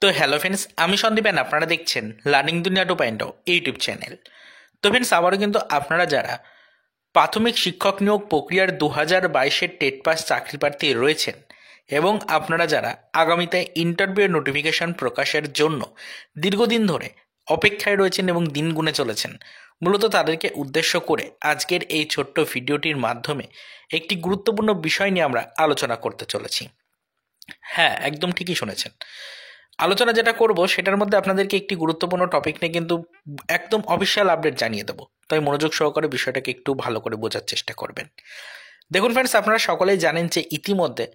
তো hello friends, আমি Sandeep and আপনারা দেখছেন লার্নিং দুনিয়া 2.0 ইউটিউব চ্যানেল। তো ফ্রেন্ডস, আবারও কিন্তু আপনারা যারা প্রাথমিক শিক্ষক নিয়োগ প্রক্রিয়ার 2022-এর টেট পাস চাকরি প্রার্থী রয়েছেন এবং আপনারা যারা আগামীতে ইন্টারভিউ নোটিফিকেশন প্রকাশের জন্য দীর্ঘদিন ধরে অপেক্ষায় রয়েছেন এবং দিন গুনে চলেছেন, মূলত তাদেরকে উদ্দেশ্য করে আজকের এই ছোট্ট ভিডিওটির মাধ্যমে একটি গুরুত্বপূর্ণ বিষয় নিয়ে আমরা আলোচনা করতে চলেছি। হ্যাঁ, একদম ঠিকই শুনেছেন। আলোচনা যেটা করব সেটার মধ্যে আপনাদেরকে একটি গুরুত্বপূর্ণ টপিক নিয়ে কিন্তু একদম অফিসিয়াল আপডেট জানিয়ে দেবো, তাই মনোযোগ সহকারে বিষয়টাকে একটু ভালো করে বোঝার চেষ্টা করবেন। দেখুন ফ্রেন্ডস, আপনারা সকলেই জানেন যে ইতিমধ্যে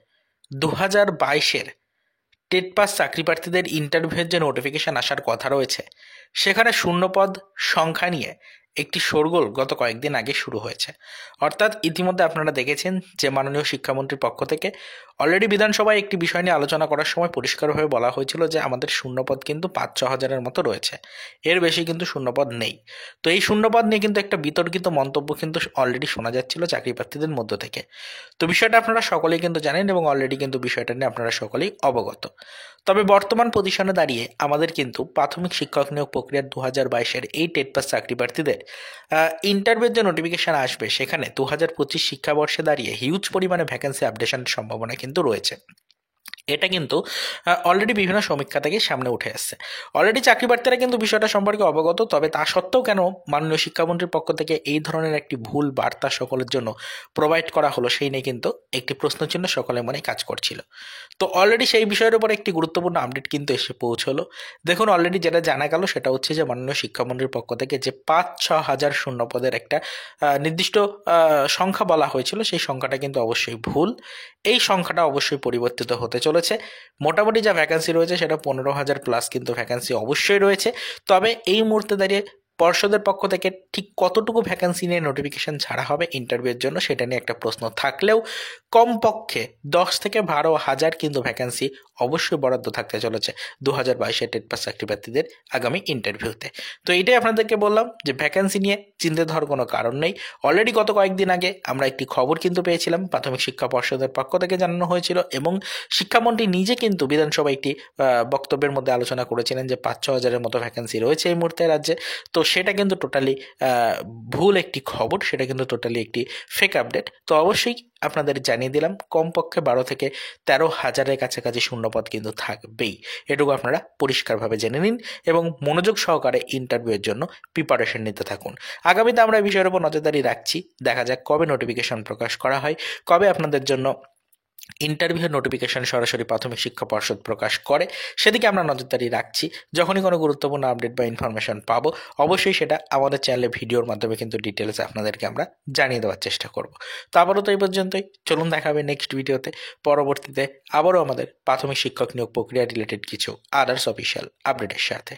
2022-এর টেট পাস চাকরি প্রার্থীদের ইন্টারভিউয়ের যে নোটিফিকেশন আসার কথা রয়েছে, সেখানে শূন্যপদ সংখ্যা নিয়ে একটি শোরগোল গত কয়েকদিন আগে শুরু হয়েছে। অর্থাৎ ইতিমধ্যে আপনারা দেখেছেন যে মাননীয় শিক্ষামন্ত্রীর পক্ষ থেকে অলরেডি বিধানসভায় একটি বিষয় নিয়ে আলোচনা করার সময় পরিষ্কারভাবে বলা হয়েছিল যে আমাদের শূন্যপদ কিন্তু 5-6 হাজারের মতো রয়েছে, এর বেশি কিন্তু শূন্যপদ নেই। তো এই শূন্যপদ নিয়ে কিন্তু একটা বিতর্কিত মন্তব্য কিন্তু অলরেডি শোনা যাচ্ছিল চাকরি প্রার্থীদের মধ্য থেকে। তো বিষয়টা আপনারা সকলেই কিন্তু জানেন এবং অলরেডি কিন্তু বিষয়টা নিয়ে আপনারা সকলেই অবগত। তবে বর্তমান পজিশনে দাঁড়িয়ে আমাদের কিন্তু প্রাথমিক শিক্ষক নিয়োগ প্রক্রিয়ার 2022-এর এই টেট পাস চাকরি প্রার্থীদের ইন্টারভিউর যে নোটিফিকেশন আসবে, সেখানে 2025 শিক্ষাবর্ষে দাঁড়িয়ে হিউজ পরিমাণে ভ্যাকেন্সি আপডেশনের সম্ভাবনা কিন্তু রয়েছে। এটা কিন্তু অলরেডি বিভিন্ন সমীক্ষা থেকে সামনে উঠে আসছে। অলরেডি চাকরি প্রার্থীরা কিন্তু বিষয়টা সম্পর্কে অবগত, তবে তা সত্ত্বেও কেন মাননীয় শিক্ষামন্ত্রীর পক্ষ থেকে এই ধরনের একটি ভুল বার্তা সকলের জন্য প্রোভাইড করা হলো, সেই নিয়ে কিন্তু একটি প্রশ্নচিহ্ন সকলের মনে কাজ করছিল। তো অলরেডি সেই বিষয়ের উপর একটি গুরুত্বপূর্ণ আপডেট কিন্তু এসে পৌঁছলো। দেখুন, অলরেডি যেটা জানা গেল সেটা হচ্ছে যে মাননীয় শিক্ষামন্ত্রীর পক্ষ থেকে যে 5-6 হাজার শূন্যপদের একটা নির্দিষ্ট সংখ্যা বলা হয়েছিল, সেই সংখ্যাটা কিন্তু অবশ্যই ভুল। এই সংখ্যাটা অবশ্যই পরিবর্তিত হতে চলেছে। মোটামুটি যা ভ্যাকেন্সি রয়েছে সেটা 15,000 প্লাস কিন্তু ভ্যাকেন্সি অবশ্যই রয়েছে। তবে এই মুহূর্তে দাঁড়িয়ে পর্ষদের পক্ষ থেকে ঠিক কতটুকু ভ্যাকেন্সি নিয়ে নোটিফিকেশন ছাড়া হবে ইন্টারভিউয়ের জন্য, সেটা নিয়ে একটা প্রশ্ন থাকলেও কমপক্ষে 10 থেকে 12,000 কিন্তু ভ্যাকেন্সি অবশ্যই বরাদ্দ থাকতে চলেছে 2022-এর টেট পাস চাকরি প্রার্থীদের আগামী ইন্টারভিউতে। তো এইটাই আপনাদেরকে বললাম যে ভ্যাকেন্সি নিয়ে চিন্তিত হওয়ার কোনো কারণ নেই। অলরেডি গত কয়েকদিন আগে আমরা একটি খবর কিন্তু পেয়েছিলাম, প্রাথমিক শিক্ষা পর্ষদের পক্ষ থেকে জানানো হয়েছিল এবং শিক্ষামন্ত্রী নিজে কিন্তু বিধানসভায় একটি বক্তব্যের মধ্যে আলোচনা করেছিলেন যে 5-6 হাজারের মতো ভ্যাকেন্সি রয়েছে এই মুহূর্তে রাজ্যে। তো সেটা কিন্তু টোটালি ভুল একটি খবর, সেটা কিন্তু টোটালি একটি ফেক আপডেট। তো অবশ্যই আপনাদের জানিয়ে দিলাম কমপক্ষে 12 থেকে 13,000-এর কাছাকাছি শূন্যপদ কিন্তু থাকবেই, এটুকু আপনারা পরিষ্কারভাবে জেনে নিন এবং মনোযোগ সহকারে ইন্টারভিউয়ের জন্য প্রিপারেশন নিতে থাকুন। আগামীতে আমরা এই বিষয়ের উপর নজরদারি রাখছি, দেখা যাক কবে নোটিফিকেশন প্রকাশ করা হয়, কবে আপনাদের জন্য ইন্টারভিউ নোটিফিকেশন সরাসরি প্রাথমিক শিক্ষা পর্ষদ প্রকাশ করে, সেদিকে আমরা নজরদারি রাখছি। যখনই কোনো গুরুত্বপূর্ণ আপডেট বা ইনফরমেশন পাবো, অবশ্যই সেটা আমাদের চ্যানেলে ভিডিওর মাধ্যমে কিন্তু ডিটেলস আপনাদেরকে আমরা জানিয়ে দেওয়ার চেষ্টা করব। তো আবারও তো এই পর্যন্তই, চলুন দেখা হবে নেক্সট ভিডিওতে। পরবর্তীতে আবারও আমাদের প্রাথমিক শিক্ষক নিয়োগ প্রক্রিয়া রিলেটেড কিছু আদার্স অফিসিয়াল আপডেটের সাথে।